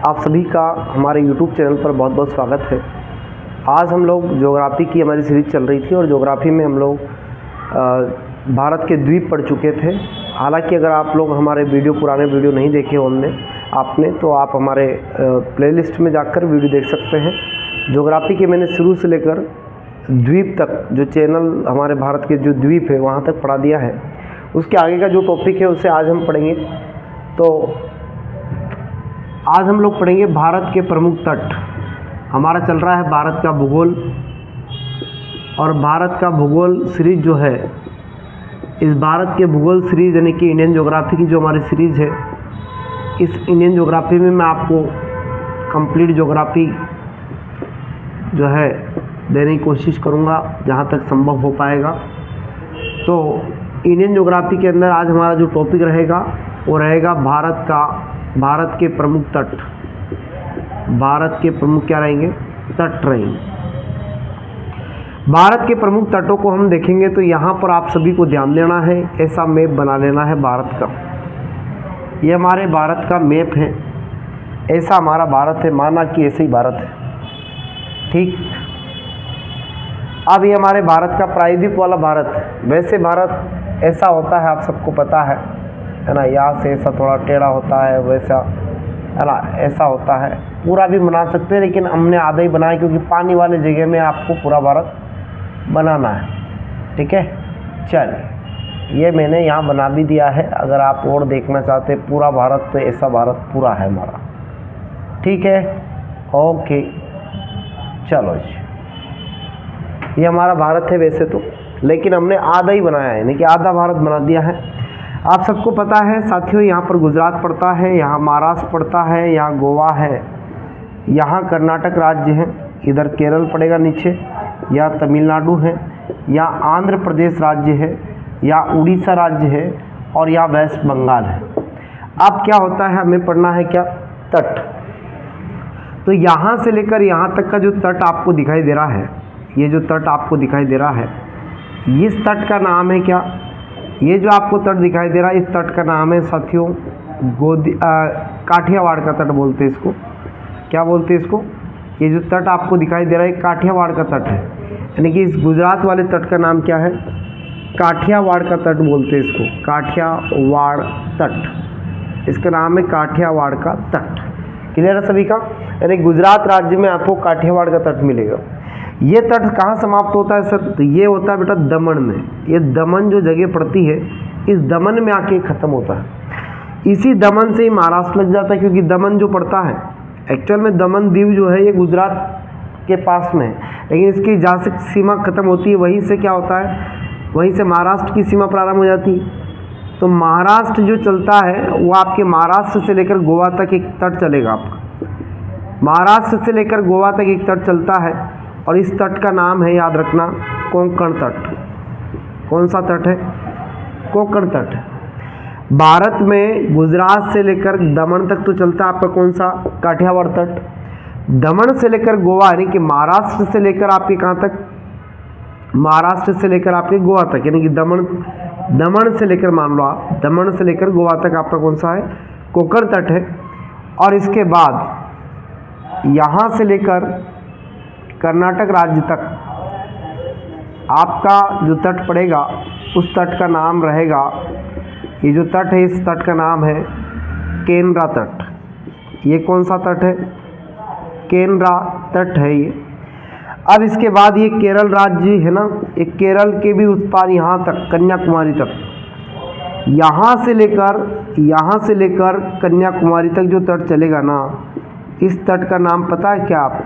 आप सभी का हमारे YouTube चैनल पर बहुत बहुत स्वागत है। आज हम लोग ज्योग्राफी की हमारी सीरीज़ चल रही थी और ज्योग्राफी में हम लोग भारत के द्वीप पढ़ चुके थे। हालांकि अगर आप लोग हमारे पुराने वीडियो नहीं देखे होंगे आपने, तो आप हमारे प्लेलिस्ट में जाकर वीडियो देख सकते हैं। ज्योग्राफी के मैंने शुरू से लेकर द्वीप तक जो चैनल हमारे भारत के जो द्वीप है वहाँ तक पढ़ा दिया है। उसके आगे का जो टॉपिक है उसे आज हम पढ़ेंगे। तो आज हम लोग पढ़ेंगे भारत के प्रमुख तट। हमारा चल रहा है भारत का भूगोल, और भारत का भूगोल सीरीज़ जो है, इस भारत के भूगोल सीरीज़ यानी कि इंडियन ज्योग्राफी की जो हमारी सीरीज़ है, इस इंडियन ज्योग्राफी में मैं आपको कंप्लीट ज्योग्राफी जो है देने की कोशिश करूँगा जहाँ तक संभव हो पाएगा। तो इंडियन ज्योग्राफी के अंदर आज हमारा जो टॉपिक रहेगा वो रहेगा भारत के प्रमुख तट। भारत के प्रमुख क्या रहेंगे? तट रहेंगे। भारत के प्रमुख तटों को हम देखेंगे तो यहाँ पर आप सभी को ध्यान देना है, ऐसा मैप बना लेना है भारत का। ये हमारे भारत का मैप है, ऐसा हमारा भारत है, माना कि ऐसे ही भारत है, ठीक। अब ये हमारे भारत का प्रायद्वीप वाला भारत है। वैसे भारत ऐसा होता है, आप सबको पता है ना, यहाँ से ऐसा थोड़ा टेढ़ा होता है, वैसा है ना, ऐसा होता है। पूरा भी बना सकते हैं, लेकिन हमने आधा ही बनाया क्योंकि पानी वाले जगह में आपको पूरा भारत बनाना है, ठीक है। चलिए, ये मैंने यहाँ बना भी दिया है। अगर आप और देखना चाहते हैं पूरा भारत, तो ऐसा भारत पूरा है हमारा, ठीक है। ओके, चलो जी, ये हमारा भारत है वैसे तो, लेकिन हमने आधा ही बनाया है, यानी कि आधा भारत बना दिया है। आप सबको पता है साथियों, यहाँ पर गुजरात पड़ता है, यहाँ महाराष्ट्र पड़ता है, यहाँ गोवा है, यहाँ कर्नाटक राज्य है, इधर केरल पड़ेगा नीचे, यहाँ तमिलनाडु है, यहाँ आंध्र प्रदेश राज्य है, यहाँ उड़ीसा राज्य है, और यहाँ वेस्ट बंगाल है। अब क्या होता है, हमें पढ़ना है क्या? तट। तो यहाँ से लेकर यहाँ तक का जो तट आपको दिखाई दे रहा है, ये जो तट आपको दिखाई दे रहा है, इस तट का नाम है क्या? ये जो आपको तट दिखाई दे रहा है, इस तट का नाम है साथियों काठियावाड़ का तट बोलते हैं इसको। क्या बोलते हैं इसको? ये जो तट आपको दिखाई दे रहा है काठियावाड़ का तट है, यानी कि इस गुजरात वाले तट का नाम क्या है? काठियावाड़ का तट बोलते हैं इसको, काठियावाड़ तट। इसका नाम है काठियावाड़ का तट। क्लियर है सभी का? यानी गुजरात राज्य में आपको काठियावाड़ का तट मिलेगा। ये तट कहाँ समाप्त होता है सर? तो ये होता है बेटा दमन में। ये दमन जो जगह पड़ती है, इस दमन में आके ख़त्म होता है। इसी दमन से ही महाराष्ट्र लग जाता है, क्योंकि दमन जो पड़ता है, एक्चुअल में दमन दीव जो है ये गुजरात के पास में है, लेकिन इसकी जहाँ से सीमा ख़त्म होती है वहीं से क्या होता है, वहीं से महाराष्ट्र की सीमा प्रारंभ हो जाती है। तो महाराष्ट्र जो चलता है वो आपके महाराष्ट्र से लेकर गोवा तक एक तट चलेगा आपका। महाराष्ट्र से लेकर गोवा तक एक तट चलता है, और इस तट का नाम है, याद रखना, कोंकण तट। कौन सा तट है? कोंकण तट। भारत में गुजरात से लेकर दमन तक तो चलता है आपका कौन सा? काठियावाड़ तट। दमन से लेकर गोवा, यानी कि महाराष्ट्र से लेकर आपके कहाँ तक? महाराष्ट्र से लेकर आपके गोवा तक, यानी कि दमन से लेकर, मान लो आप दमन से लेकर गोवा तक आपका कौन सा है? कोंकण तट है। और इसके बाद यहाँ से लेकर कर्नाटक राज्य तक आपका जो तट पड़ेगा, उस तट का नाम रहेगा, ये जो तट है इस तट का नाम है केनरा तट। ये कौन सा तट है? केनरा तट है ये। अब इसके बाद ये केरल राज्य है ना, ये केरल के भी उस पार यहाँ तक, कन्याकुमारी तक, यहाँ से लेकर कन्याकुमारी तक जो तट चलेगा ना, इस तट का नाम पता है क्या आप?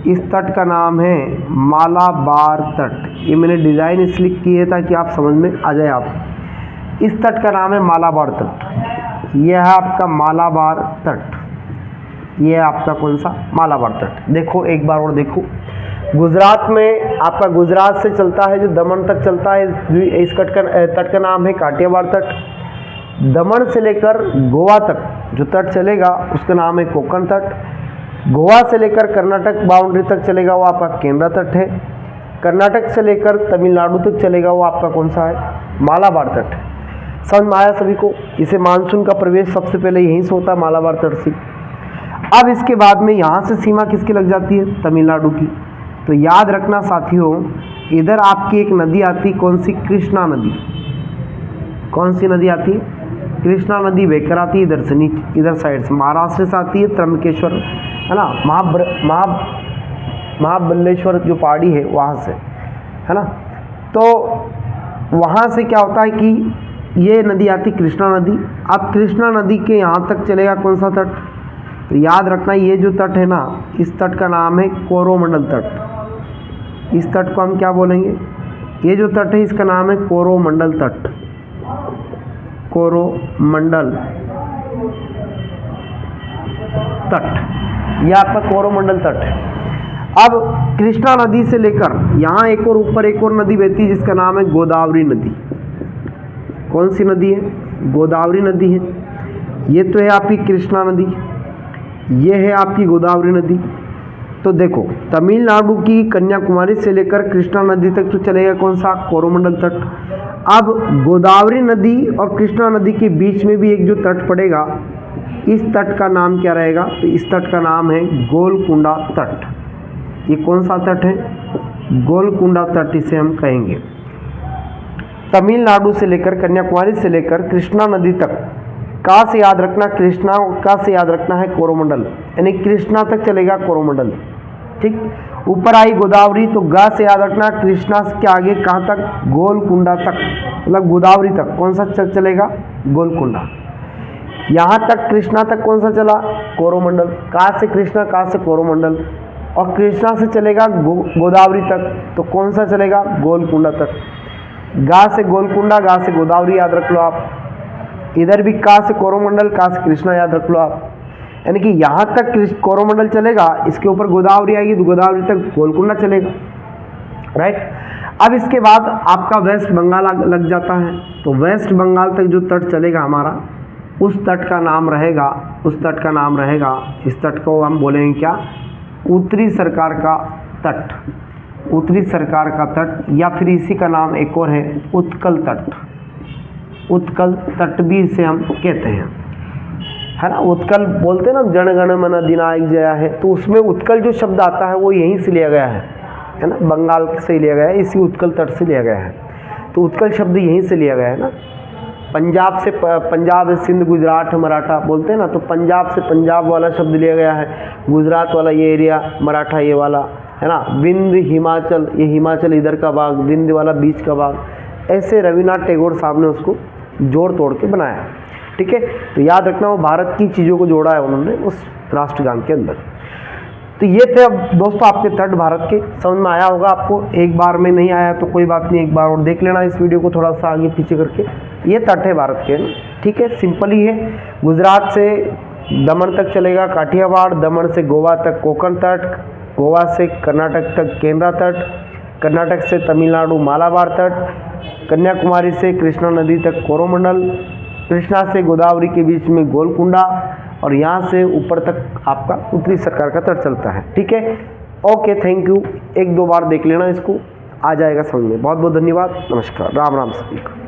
इस तट का नाम है मालाबार तट। ये मैंने डिज़ाइन इसलिए की है ताकि आप समझ में आ जाए। आप इस तट का नाम है मालाबार तट। यह है आपका मालाबार तट। ये है आपका कौन सा? मालाबार तट। देखो एक बार और देखो, गुजरात में आपका गुजरात से चलता है जो दमन तक चलता है, इस तट का नाम है काठियावाड़ तट। दमन से लेकर गोवा तक जो तट चलेगा उसका नाम है कोंकण तट। गोवा से लेकर कर्नाटक बाउंड्री तक चलेगा वो आपका केनरा तट है। कर्नाटक से लेकर तमिलनाडु तक चलेगा वो आपका कौन सा है? मालाबार तट। समझ में आया सभी को? इसे मानसून का प्रवेश सबसे पहले यहीं से होता है, मालाबार तट से। अब इसके बाद में यहाँ से सीमा किसकी लग जाती है, तमिलनाडु की। तो याद रखना साथियों, इधर आपकी एक नदी आती, कौन सी, कृष्णा नदी। कौन सी नदी आती है, कृष्णा नदी बहकर आती है इधर से, नीचे इधर साइड से महाराष्ट्र से आती है, त्र्यंबकेश्वर है ना, महाबलेश्वर जो पहाड़ी है वहाँ से, है ना। तो वहाँ से क्या होता है कि ये नदी आती कृष्णा नदी। अब कृष्णा नदी के यहाँ तक चलेगा कौन सा तट, तो याद रखना ये जो तट है ना, इस तट का नाम है कोरोमंडल तट। इस तट को हम क्या बोलेंगे, ये जो तट है इसका नाम है कोरोमंडल तट। कोरोमंडल तट, ये आपका कोरोमंडल तट है। अब कृष्णा नदी से लेकर यहाँ एक और ऊपर एक और नदी बहती है जिसका नाम है गोदावरी नदी। कौन सी नदी है, गोदावरी नदी है। ये तो है आपकी कृष्णा नदी, ये है आपकी गोदावरी नदी। तो देखो तमिलनाडु की कन्याकुमारी से लेकर कृष्णा नदी तक तो चलेगा कौन सा, कोरोमंडल तट। अब गोदावरी नदी और कृष्णा नदी के बीच में भी एक जो तट पड़ेगा, इस तट का नाम क्या रहेगा, तो इस तट का नाम है गोलकुंडा तट। ये कौन सा तट है, गोलकुंडा तट इसे हम कहेंगे। तमिलनाडु से लेकर कन्याकुमारी से लेकर कृष्णा नदी तक का से याद रखना, कृष्णा का से याद रखना है कोरोमंडल, यानी कृष्णा तक चलेगा कोरोमंडल, ठीक। ऊपर आई गोदावरी, तो गा से याद रखना कृष्णा के आगे कहाँ तक, गोलकुंडा तक, मतलब गोदावरी तक कौन सा चलेगा, गोलकुंडा। यहाँ तक कृष्णा तक कौन सा चला, कोरोमंडल। का से कृष्णा, का से कोरोमंडल, और कृष्णा से चलेगा गोदावरी तक, तो कौन सा चलेगा, गोलकुंडा तक। गा से गोलकुंडा, गा से गोदावरी याद रख लो आप। इधर भी का से कोरोमंडल, का से कृष्णा याद रख लो आप। यानी कि यहाँ तक कोरोमंडल चलेगा, इसके ऊपर गोदावरी आएगी तो गोदावरी तक गोलकुंडा चलेगा, राइट। अब इसके बाद आपका वेस्ट बंगाल लग जाता है, तो वेस्ट बंगाल तक जो तट चलेगा हमारा, उस तट का नाम रहेगा, उस तट का नाम रहेगा, इस तट को हम बोलेंगे क्या, उत्तरी सरकार का तट। उत्तरी सरकार का तट, या फिर इसी का नाम एक और है उत्कल तट। उत्कल तट भी इसे हम कहते हैं, है ना। उत्कल बोलते हैं ना, जन गण मन अधिनायक जया है, तो उसमें उत्कल जो शब्द आता है वो यहीं से लिया गया है ना, बंगाल से लिया गया है, इसी उत्कल तट से लिया गया है। तो उत्कल शब्द यहीं से लिया गया है ना। पंजाब से पंजाब, सिंध, गुजरात, मराठा बोलते हैं ना, तो पंजाब से पंजाब वाला शब्द लिया गया है, गुजरात वाला ये एरिया, मराठा ये वाला, है ना। विंध्य हिमाचल, ये हिमाचल इधर का भाग, विंध्य वाला बीच का भाग। ऐसे रविन्द्रनाथ टैगोर साहब ने उसको जोड़ तोड़ के बनाया, ठीक है। तो याद रखना, वो भारत की चीज़ों को जोड़ा है उन्होंने उस राष्ट्रगान के अंदर। तो ये थे अब दोस्तों आपके तट भारत के, समझ में आया होगा आपको। एक बार में नहीं आया तो कोई बात नहीं, एक बार और देख लेना इस वीडियो को थोड़ा सा आगे पीछे करके। ये तट है भारत के, ठीक है, सिंपल ही है। गुजरात से दमन तक चलेगा काठियावाड़, दमन से गोवा तक कोंकण तट, गोवा से कर्नाटक तक केंद्रा तट, कर्नाटक से तमिलनाडु मालाबार तट, कन्याकुमारी से कृष्णा नदी तक कोरोमंडल, कृष्णा से गोदावरी के बीच में गोलकुंडा, और यहाँ से ऊपर तक आपका उत्तरी सरकार का तट चलता है, ठीक है। Okay, thank you. एक दो बार देख लेना इसको, आ जाएगा समझ में। बहुत बहुत धन्यवाद, नमस्कार, राम राम सभी को।